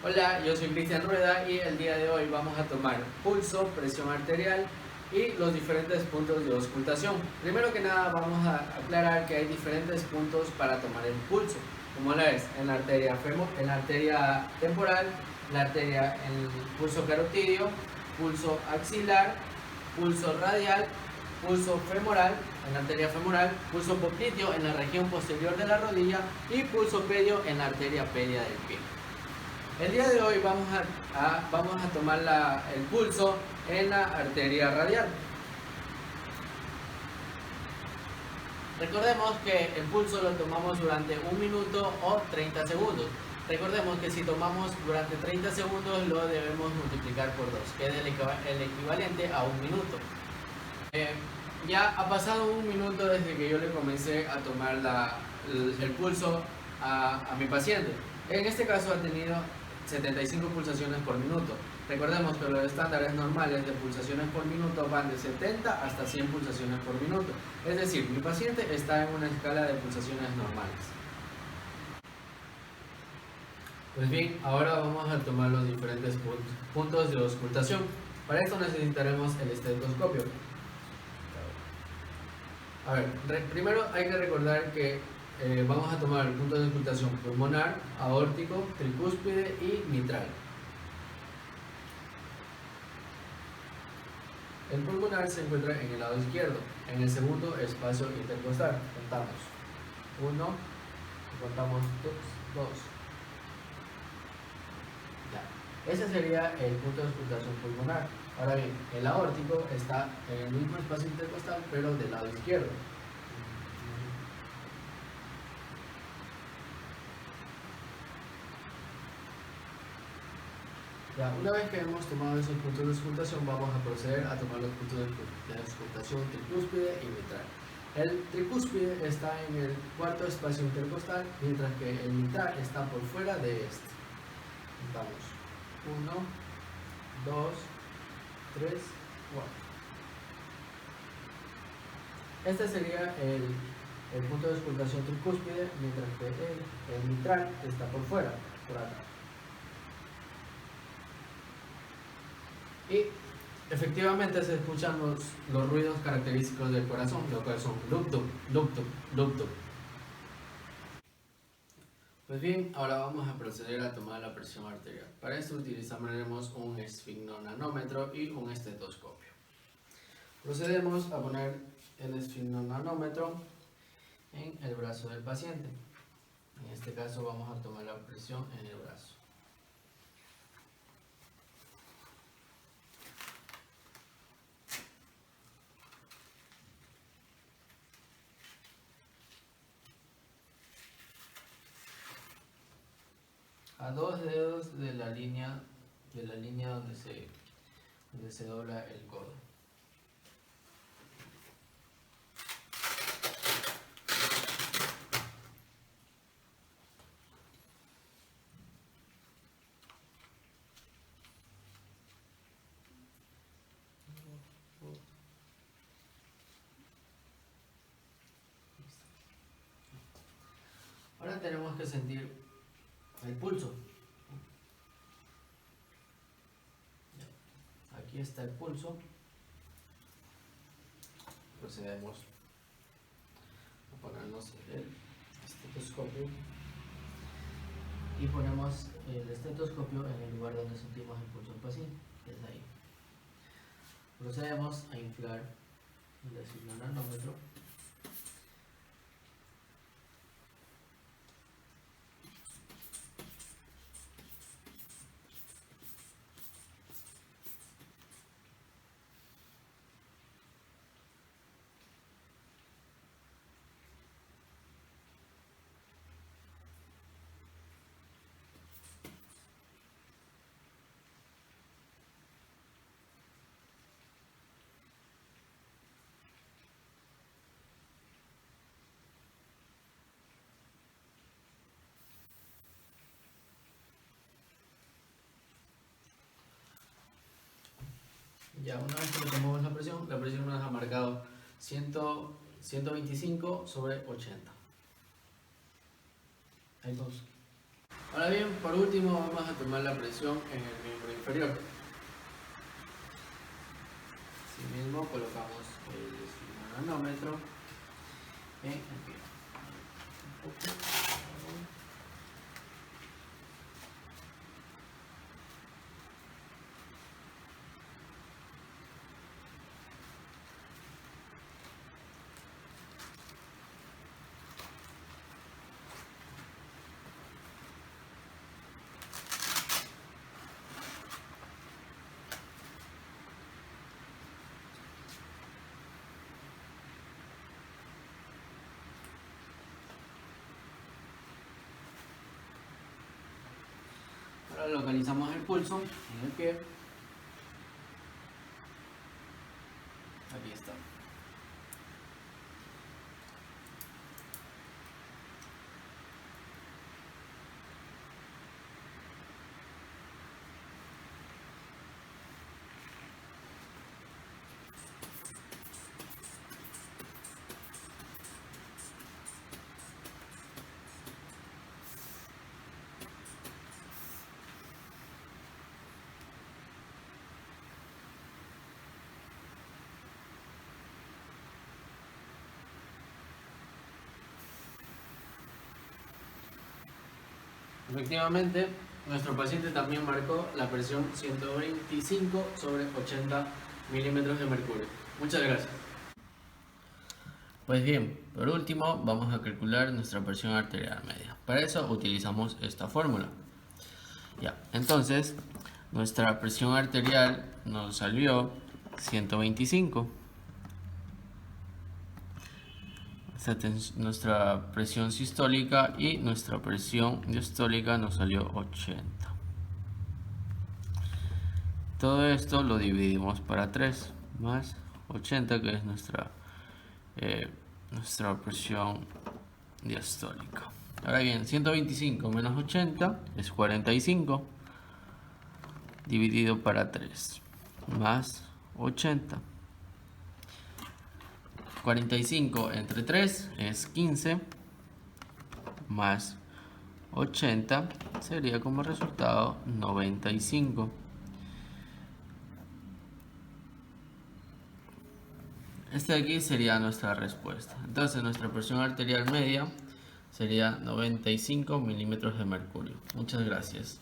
Hola, yo soy Cristian Rueda y el día de hoy vamos a tomar pulso, presión arterial y los diferentes puntos de auscultación. Primero que nada vamos a aclarar que hay diferentes puntos para tomar el pulso, como la es en la arteria en la arteria temporal, la arteria en el pulso carotidio, pulso axilar, pulso radial, pulso femoral en la arteria femoral, pulso popliteo en la región posterior de la rodilla y pulso pedio en la arteria pedia del pie. El día de hoy vamos a tomar el pulso en la arteria radial. Recordemos que el pulso lo tomamos durante 1 minuto o 30 segundos. Recordemos que si tomamos durante 30 segundos lo debemos multiplicar por 2, que es el equivalente a 1 minuto. Ya ha pasado 1 minuto desde que yo le comencé a tomar el pulso a mi paciente. En este caso ha tenido 75 pulsaciones por minuto. Recordemos que los estándares normales de pulsaciones por minuto van de 70 hasta 100 pulsaciones por minuto. Es decir, mi paciente está en una escala de pulsaciones normales. Pues bien, ahora vamos a tomar los diferentes puntos de auscultación. Para esto necesitaremos el estetoscopio. A ver, primero hay que recordar que vamos a tomar el punto de auscultación pulmonar, aórtico, tricúspide y mitral. El pulmonar se encuentra en el lado izquierdo, en el segundo espacio intercostal. Contamos 1, contamos 2. Ya. Ese sería el punto de auscultación pulmonar. Ahora bien, el aórtico está en el mismo espacio intercostal, pero del lado izquierdo. Ya, una vez que hemos tomado esos puntos de auscultación, vamos a proceder a tomar los puntos de auscultación tricúspide y mitral. El tricúspide está en el cuarto espacio intercostal, mientras que el mitral está por fuera de este. Vamos, 1, 2, 3, 4. Este sería el punto de auscultación tricúspide, mientras que el mitral está por fuera, por acá. Y efectivamente se escuchan los ruidos característicos del corazón, lo cual son luctum, luctum, luctum. Pues bien, ahora vamos a proceder a tomar la presión arterial. Para esto utilizaremos un esfigmonanómetro y un estetoscopio. Procedemos a poner el esfigmonanómetro en el brazo del paciente. En este caso vamos a tomar la presión en el brazo. A 2 dedos de la línea donde se dobla el codo. Ahora tenemos que sentir el pulso. Aquí está el pulso. Procedemos a ponernos el estetoscopio y ponemos el estetoscopio en el lugar donde sentimos el pulso del paciente, que es ahí. Procedemos a inflar el esfigmonanómetro. Ya una vez que le tomamos la presión nos ha marcado 125/80. Ahí vamos. Ahora bien, por último vamos a tomar la presión en el miembro inferior. Asimismo colocamos el manómetro en el pie. Ahora localizamos el pulso en el pie. Aquí está. Efectivamente, nuestro paciente también marcó la presión 125/80 milímetros de mercurio. Muchas gracias. Pues bien, por último vamos a calcular nuestra presión arterial media. Para eso utilizamos esta fórmula. Ya, entonces nuestra presión arterial nos salió 125. Nuestra presión sistólica y nuestra presión diastólica nos salió 80. Todo esto lo dividimos para 3 más 80, que es nuestra presión diastólica. Ahora bien, 125 menos 80 es 45, dividido para 3 más 80. 45 entre 3 es 15, más 80 sería como resultado 95. Este de aquí sería nuestra respuesta. Entonces nuestra presión arterial media sería 95 milímetros de mercurio. Muchas gracias.